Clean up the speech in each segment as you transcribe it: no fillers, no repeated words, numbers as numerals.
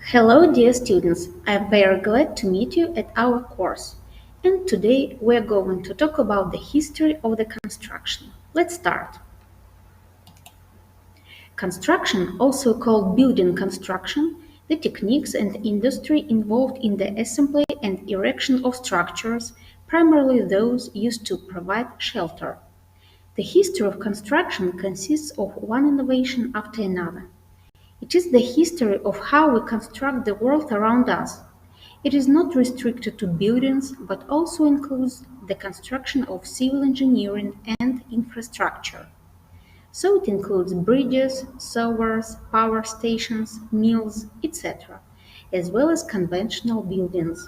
Hello, dear students. I'm very glad to meet you at our course. And today we're going to talk about the history of the construction. Let's start. Construction, also called building construction, the techniques and industry involved in the assembly and erection of structures, primarily those used to provide shelter. The history of construction consists of one innovation after another. It is the history of how we construct the world around us. It is not restricted to buildings, but also includes the construction of civil engineering and infrastructure. So it includes bridges, sewers, power stations, mills, etc., as well as conventional buildings.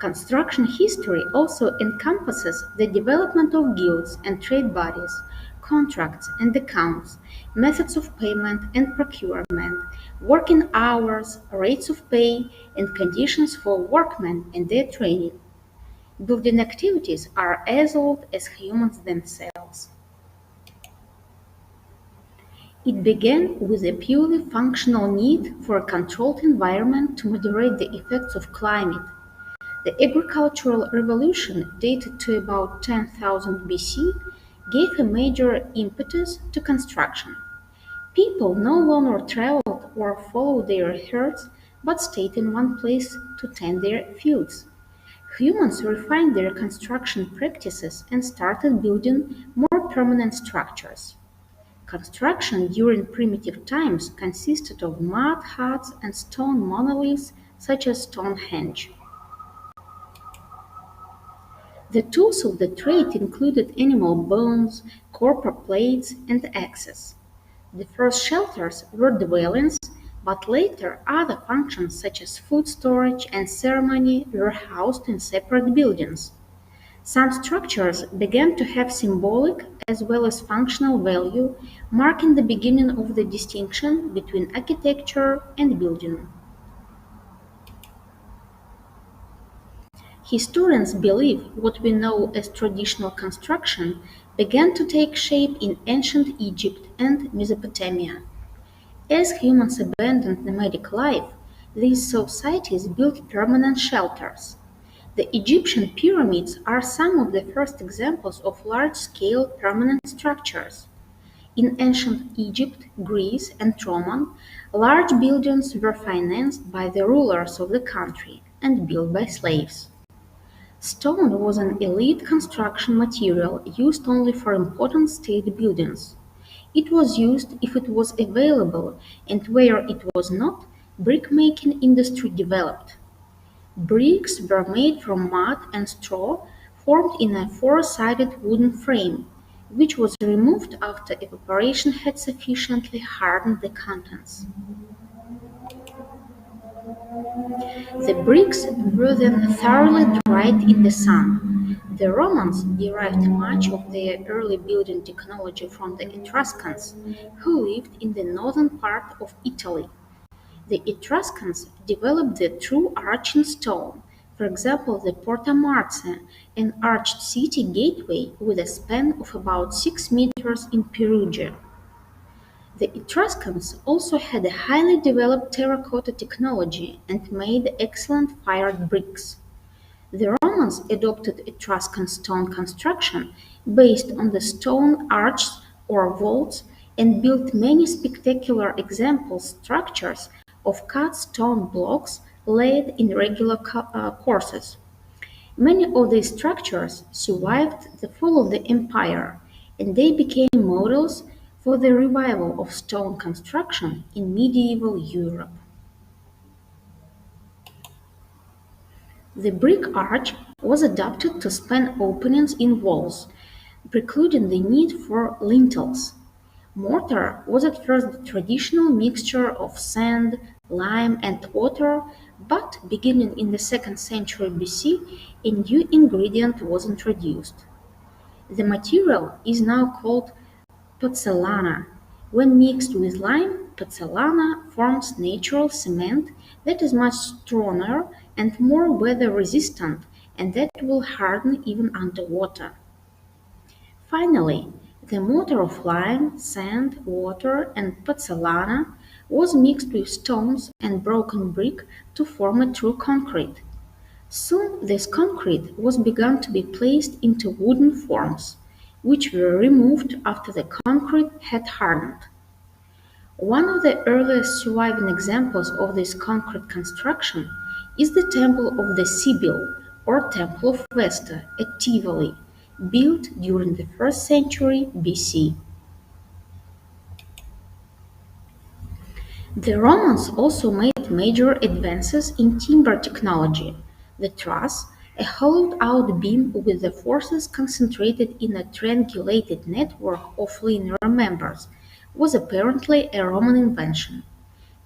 Construction history also encompasses the development of guilds and trade bodies, contracts and accounts, methods of payment and procurement, working hours, rates of pay, and conditions for workmen and their training. Building activities are as old as humans themselves. It began with a purely functional need for a controlled environment to moderate the effects of climate. The agricultural revolution, dated to about 10,000 BC, gave a major impetus to construction. People no longer traveled or followed their herds, but stayed in one place to tend their fields. Humans refined their construction practices and started building more permanent structures. Construction during primitive times consisted of mud huts and stone monoliths such as Stonehenge. The tools of the trade included animal bones, copper plates, and axes. The first shelters were dwellings, but later other functions such as food storage and ceremony were housed in separate buildings. Some structures began to have symbolic as well as functional value, marking the beginning of the distinction between architecture and building. Historians believe what we know as traditional construction began to take shape in ancient Egypt and Mesopotamia. As humans abandoned nomadic life, these societies built permanent shelters. The Egyptian pyramids are some of the first examples of large-scale permanent structures. In ancient Egypt, Greece, and Roman, large buildings were financed by the rulers of the country and built by slaves. Stone was an elite construction material used only for important state buildings. It was used if it was available, and where it was not, brick-making industry developed. Bricks were made from mud and straw formed in a four-sided wooden frame, which was removed after evaporation had sufficiently hardened the contents. The bricks were then thoroughly dried in the sun. The Romans derived much of their early building technology from the Etruscans, who lived in the northern part of Italy. The Etruscans developed the true arching stone, for example the Porta Marce, an arched city gateway with a span of about 6 meters in Perugia. The Etruscans also had a highly developed terracotta technology and made excellent fired bricks. The Romans adopted Etruscan stone construction based on the stone arches or vaults and built many spectacular example structures of cut stone blocks laid in regular courses. Many of these structures survived the fall of the empire, and they became models for the revival of stone construction in medieval Europe. The brick arch was adapted to span openings in walls, precluding the need for lintels. Mortar was at first the traditional mixture of sand, lime, and water, but beginning in the 2nd century BC, a new ingredient was introduced. The material is now called pozzolana. When mixed with lime, pozzolana forms natural cement that is much stronger and more weather-resistant, and that will harden even underwater. Finally, the mortar of lime, sand, water, and pozzolana was mixed with stones and broken brick to form a true concrete. Soon this concrete was begun to be placed into wooden forms, which were removed after the concrete had hardened. One of the earliest surviving examples of this concrete construction is the Temple of the Sibyl, or Temple of Vesta, at Tivoli, built during the 1st century BC. The Romans also made major advances in timber technology. The truss, a hollowed-out beam with the forces concentrated in a triangulated network of linear members, was apparently a Roman invention.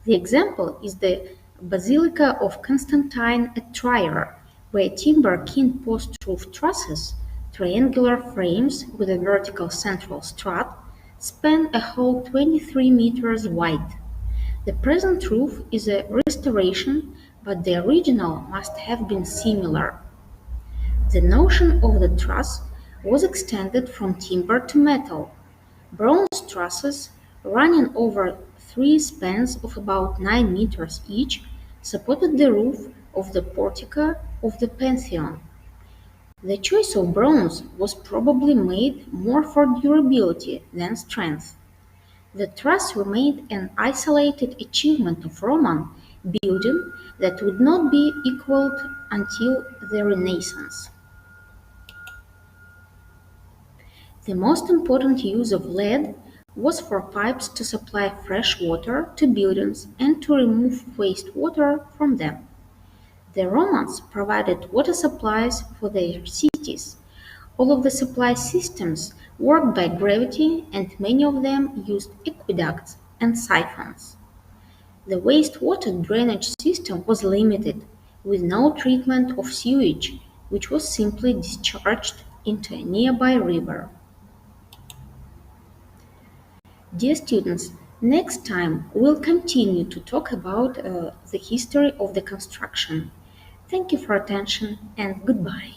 The example is the Basilica of Constantine at Trier, where timber kin post roof trusses, triangular frames with a vertical central strut, span a whole 23 meters wide. The present roof is a restoration, but the original must have been similar. The notion of the truss was extended from timber to metal. Bronze trusses, running over three spans of about 9 meters each, supported the roof of the portico of the Pantheon. The choice of bronze was probably made more for durability than strength. The truss remained an isolated achievement of Roman building that would not be equaled until the Renaissance. The most important use of lead was for pipes to supply fresh water to buildings and to remove wastewater from them. The Romans provided water supplies for their cities. All of the supply systems worked by gravity, and many of them used aqueducts and siphons. The wastewater drainage system was limited, with no treatment of sewage, which was simply discharged into a nearby river. Dear students, next time we'll continue to talk about the history of the construction. Thank you for attention and goodbye.